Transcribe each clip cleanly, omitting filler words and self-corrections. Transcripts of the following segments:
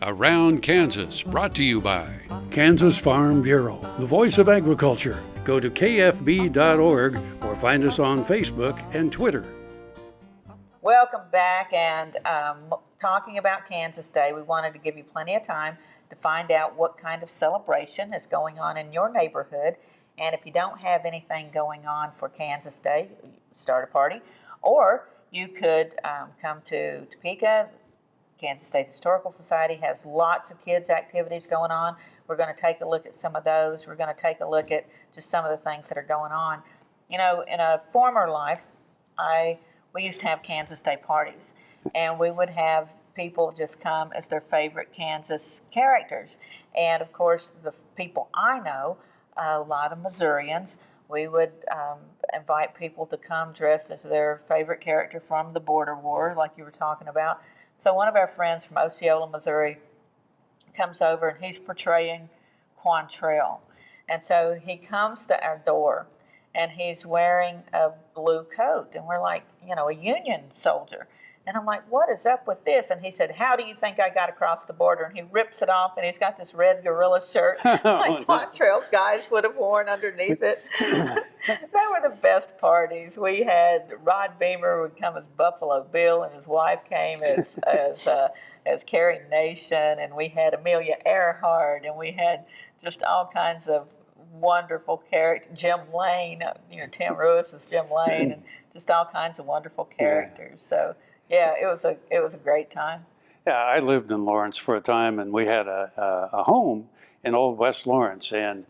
Around Kansas, brought to you by Kansas Farm Bureau, the voice of agriculture. Go to kfb.org or find us on Facebook and Twitter. Welcome back, and talking about Kansas Day, we wanted to give you plenty of time to find out what kind of celebration is going on in your neighborhood. And if you don't have anything going on for Kansas Day, start a party. Or you could come to Topeka. Kansas State Historical Society has lots of kids' activities going on. We're going to take a look at some of those. We're going to take a look at just some of the things that are going on. You know, in a former life, we used to have Kansas Day parties, and we would have people just come as their favorite Kansas characters. And of course, the people I know, a lot of Missourians, we would invite people to come dressed as their favorite character from the Border War, like you were talking about. So one of our friends from Osceola, Missouri, comes over and he's portraying Quantrell. And so he comes to our door and he's wearing a blue coat. And we're like, you know, a Union soldier. And I'm like, what is up with this? And he said, how do you think I got across the border? And he rips it off and he's got this red gorilla shirt like Quantrell's guys would have worn underneath it. They were the best parties. We had Rod Beamer would come as Buffalo Bill, and his wife came as Carrie Nation, and we had Amelia Earhart, and we had just all kinds of wonderful characters. Jim Lane, you know, Tim Lewis is Jim Lane, and just all kinds of wonderful characters. So yeah, it was a great time. Yeah, I lived in Lawrence for a time, and we had a home in Old West Lawrence, and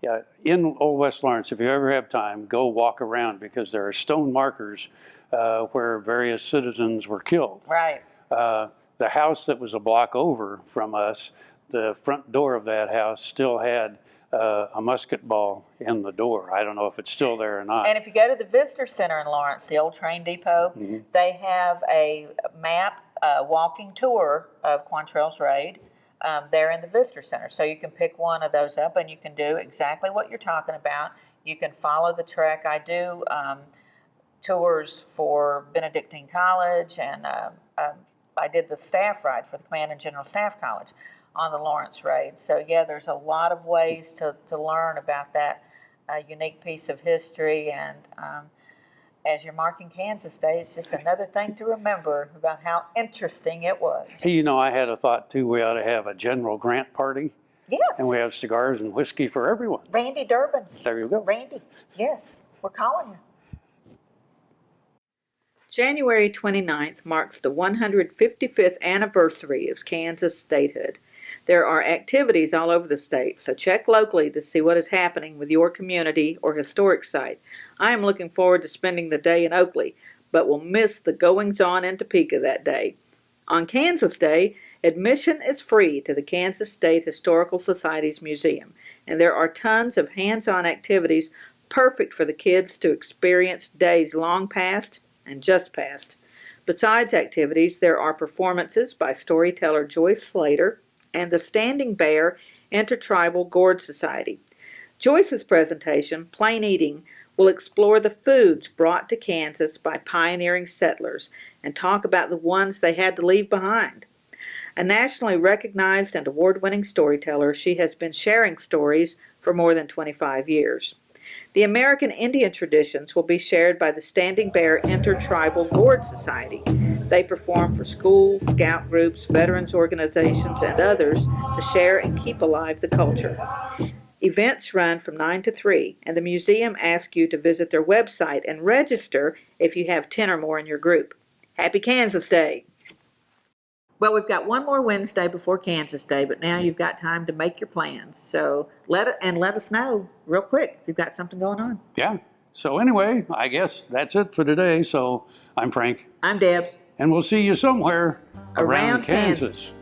yeah, in Old West Lawrence, if you ever have time, go walk around, because there are stone markers where various citizens were killed. Right. The house that was a block over from us, the front door of that house still had a musket ball in the door. I don't know if it's still there or not. And if you go to the Visitor Center in Lawrence, the old train depot, they have a map, walking tour of Quantrell's Raid. There in the Visitor Center. So you can pick one of those up and you can do exactly what you're talking about. You can follow the trek. I do tours for Benedictine College, and I did the staff ride for the Command and General Staff College on the Lawrence Raid. So yeah, there's a lot of ways to learn about that unique piece of history, and as you're marking Kansas Day, it's just another thing to remember about how interesting it was. Hey, you know, I had a thought too, we ought to have a General Grant party. Yes. And we have cigars and whiskey for everyone. Randy Durbin. There you go. Randy, yes, we're calling you. January 29th marks the 155th anniversary of Kansas statehood. There are activities all over the state, so check locally to see what is happening with your community or historic site. I am looking forward to spending the day in Oakley, but will miss the goings-on in Topeka that day. On Kansas Day, admission is free to the Kansas State Historical Society's museum, and there are tons of hands-on activities perfect for the kids to experience days long past and just past. Besides activities, there are performances by storyteller Joyce Slater and the Standing Bear Intertribal Gourd Society. Joyce's presentation, Plain Eating, will explore the foods brought to Kansas by pioneering settlers and talk about the ones they had to leave behind. A nationally recognized and award-winning storyteller, she has been sharing stories for more than 25 years. The American Indian traditions will be shared by the Standing Bear Intertribal Gourd Society. They perform for schools, scout groups, veterans organizations, and others to share and keep alive the culture. Events run from 9 to 3, and the museum asks you to visit their website and register if you have 10 or more in your group. Happy Kansas Day! Well, we've got one more Wednesday before Kansas Day, but now you've got time to make your plans. So let us know real quick if you've got something going on. Yeah. So anyway, I guess that's it for today. So I'm Frank. I'm Deb. And we'll see you somewhere around Kansas.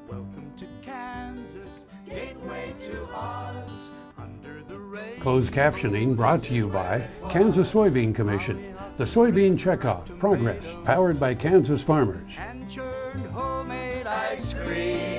Welcome to Kansas, gateway to Oz, under the rain. Closed captioning brought to you by Kansas Soybean Commission. The Soybean Checkoff Progress, powered by Kansas farmers.